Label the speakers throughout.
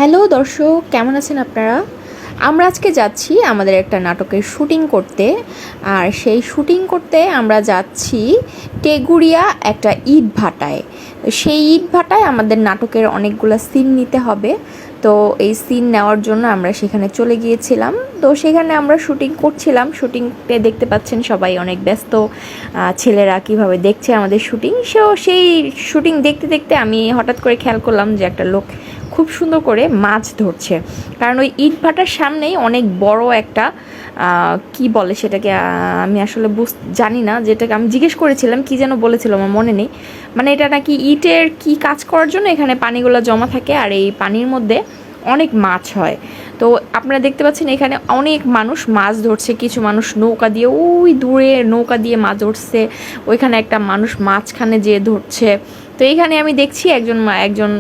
Speaker 1: Hello দর্শক, কেমন আছেন আপনারা? আমরা আজকে যাচ্ছি আমাদের একটা নাটকের শুটিং করতে। আর সেই শুটিং করতে আমরা যাচ্ছি টেগুড়িয়া একটা ইট ভাটায়। সেই ইট ভাটায় আমাদের নাটকের অনেকগুলো সিন নিতে হবে। তো এই সিন নেওয়ার জন্য আমরা সেখানে চলে গিয়েছিলাম। তো সেখানে আমরা শুটিং করছিলাম। শুটিংতে দেখতে পাচ্ছেন সবাই অনেক ব্যস্ত। ছেলেরা কীভাবে দেখছে আমাদের শুটিং। সেই শুটিং দেখতে দেখতে আমি হঠাৎ করে খেয়াল করলাম যে একটা লোক খুব সুন্দর করে মাছ ধরছে। কারণ ওই ইট ভাটার সামনেই অনেক বড় একটা কি বলে সেটাকে, আমি আসলে জানি না, যেটাকে আমি জিজ্ঞেস করেছিলাম কি যেন বলেছিল, আমার মনে নেই। মানে এটা নাকি ইটের কি কাজ করার জন্য এখানে পানিগুলো জমা থাকে, আর এই পানির মধ্যে অনেক মাছ হয়। তো আপনারা দেখতে পাচ্ছেন এখানে অনেক মানুষ মাছ ধরছে। কিছু মানুষ নৌকা দিয়ে, ওই দূরে নৌকা দিয়ে মাছ ধরছে। ওইখানে একটা মানুষ মাঝখানে যেয়ে ধরছে। তো এইখানে আমি দেখছি একজন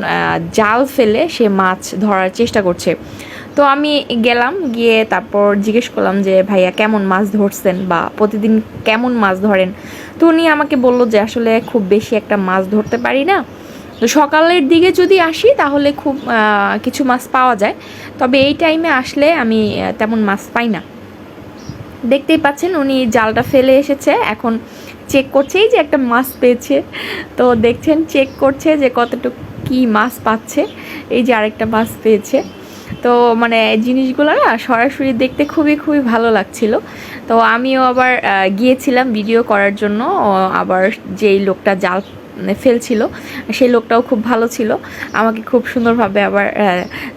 Speaker 1: জাল ফেলে সে মাছ ধরার চেষ্টা করছে। তো আমি গেলাম, গিয়ে তারপর জিজ্ঞেস করলাম যে ভাইয়া কেমন মাছ ধরছেন বা প্রতিদিন কেমন মাছ ধরেন। তো উনি আমাকে বললো যে আসলে খুব বেশি একটা মাছ ধরতে পারি না, তো সকালের দিকে যদি আসি তাহলে খুব কিছু মাছ পাওয়া যায়, তবে এই টাইমে আসলে আমি তেমন মাছ পাই না। দেখতেই পাচ্ছেন উনি জালটা ফেলে এসেছে, এখন চেক করছেই যে একটা মাছ পেয়েছে। তো দেখছেন চেক করছে যে কতটুকু কি মাছ পাচ্ছে। এই যে আরেকটা মাছ পেয়েছে। তো মানে জিনিসগুলো না সরাসরি দেখতে খুবই খুবই ভালো লাগছিল। তো আমিও আবার গিয়েছিলাম ভিডিও করার জন্য। আবার যেই লোকটা জাল ফেলছিল সেই লোকটাও খুব ভালো ছিল, আমাকে খুব সুন্দরভাবে আবার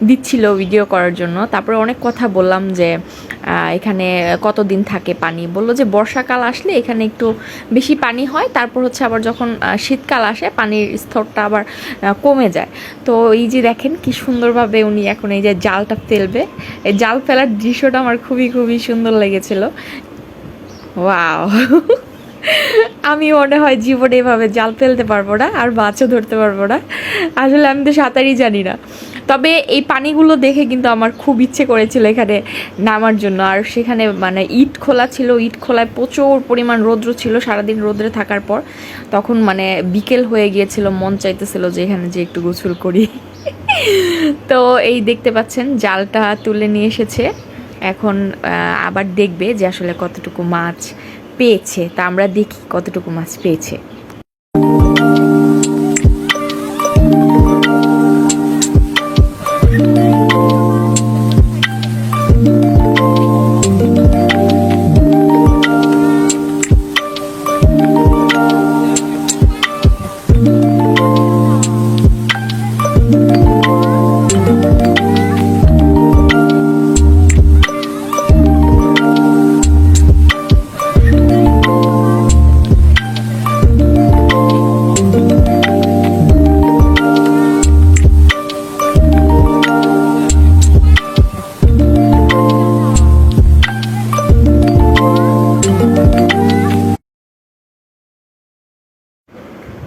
Speaker 1: দিচ্ছিল ভিডিও করার জন্য। তারপরে অনেক কথা বললাম যে এখানে কতদিন থাকে পানি। বললো যে বর্ষাকাল আসলে এখানে একটু বেশি পানি হয়, তারপর হচ্ছে আবার যখন শীতকাল আসে পানির স্তরটা আবার কমে যায়। তো এই যে দেখেন কি সুন্দরভাবে উনি এখন এই যে জালটা ফেলবে, এই জাল ফেলার দৃশ্যটা আমার খুবই খুবই সুন্দর লেগেছিল। ওয়াও! আমি মনে হয় জীবনে এভাবে জাল ফেলতে পারবো না, আর মাছও ধরতে পারবো না। আসলে আমি তো সাঁতারই জানি না। তবে এই পানিগুলো দেখে কিন্তু আমার খুব ইচ্ছে করেছিল এখানে নামার জন্য। আর সেখানে মানে ইট খোলা ছিল, ইট খোলায় প্রচুর পরিমাণ রৌদ্র ছিল সারাদিন রৌদ্রে থাকার পর। তখন মানে বিকেল হয়ে গিয়েছিল, মন চাইতেছিল যে এখানে যে একটু গোসল করি। তো এই দেখতে পাচ্ছেন জালটা তুলে নিয়ে এসেছে। এখন আবার দেখবে যে আসলে কতটুকু মাছ পেয়েছে। তা আমরা দেখি কতটুকু মাছ পেয়েছে।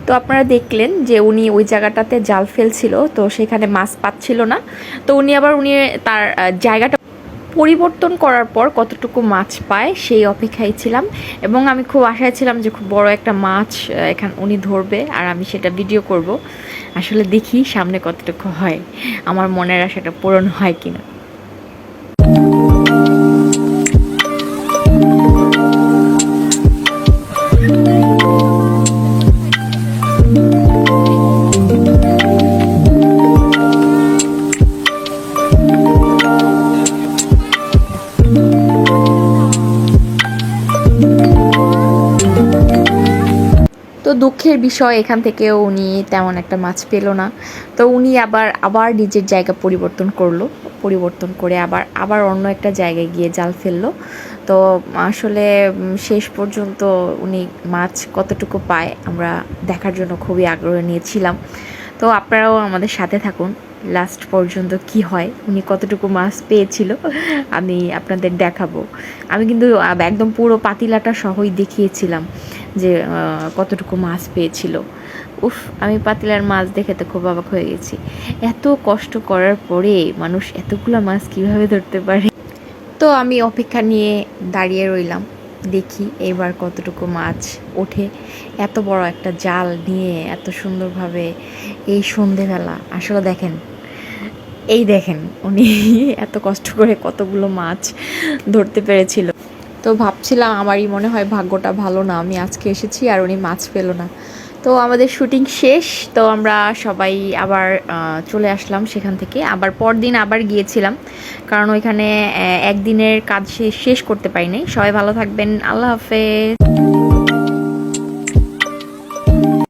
Speaker 1: তো আপনারা দেখলেন যে উনি ওই জায়গাটাতে জাল ফেলছিল, তো সেখানে মাছ পাচ্ছিল না। তো উনি তার জায়গাটা পরিবর্তন করার পর কতটুকু মাছ পায় সেই অপেক্ষায় ছিলাম। এবং আমি খুব আশায় ছিলাম যে খুব বড় একটা মাছ এখানে উনি ধরবে আর আমি সেটা ভিডিও করব। আসলে দেখি সামনে কতটুকু হয়, আমার মনের আশাটা পূরণ হয় কিনা। তো দুঃখের বিষয় এখান থেকেও উনি তেমন একটা মাছ পেল না। তো উনি আবার নিজের জায়গা পরিবর্তন করে আবার অন্য একটা জায়গায় গিয়ে জাল ফেললো। তো আসলে শেষ পর্যন্ত উনি মাছ কতটুকু পায় আমরা দেখার জন্য খুবই আগ্রহ নিয়েছিলাম। তো আপনারাও আমাদের সাথে থাকুন লাস্ট পর্যন্ত কি হয়, উনি কতটুকু মাছ পেয়েছিল আমি আপনাদের দেখাবো। আমি কিন্তু একদম পুরো পাতিলাটা সহই দেখিয়েছিলাম যে কতটুকু মাছ পেয়েছিল। উফ, আমি পাতিলার মাছ দেখে তো খুব অবাক হয়ে গেছি। এত কষ্ট করার পরে মানুষ এতগুলো মাছ কিভাবে ধরতে পারে। তো আমি অপেক্ষা নিয়ে দাঁড়িয়ে রইলাম, দেখি এবার কতটুকু মাছ ওঠে। এত বড় একটা জাল নিয়ে এত সুন্দরভাবে এই সন্ধেবেলা আসলে দেখেন এই দেখেন উনি এত কষ্ট করে কতগুলো মাছ ধরতে পেরেছিল। তো ভাবছিলাম আমারই মনে হয় ভাগ্যটা ভালো না, আমি আজকে এসেছি আর উনি মাছ পেলো না। তো আমাদের শুটিং শেষ, তো আমরা সবাই আবার চলে আসলাম সেখান থেকে। আবার পরদিন আবার গিয়েছিলাম, কারণ ওইখানে একদিনের কাজ শেষ করতে পারিনি। সবাই ভালো থাকবেন, আল্লাহ হাফেজ।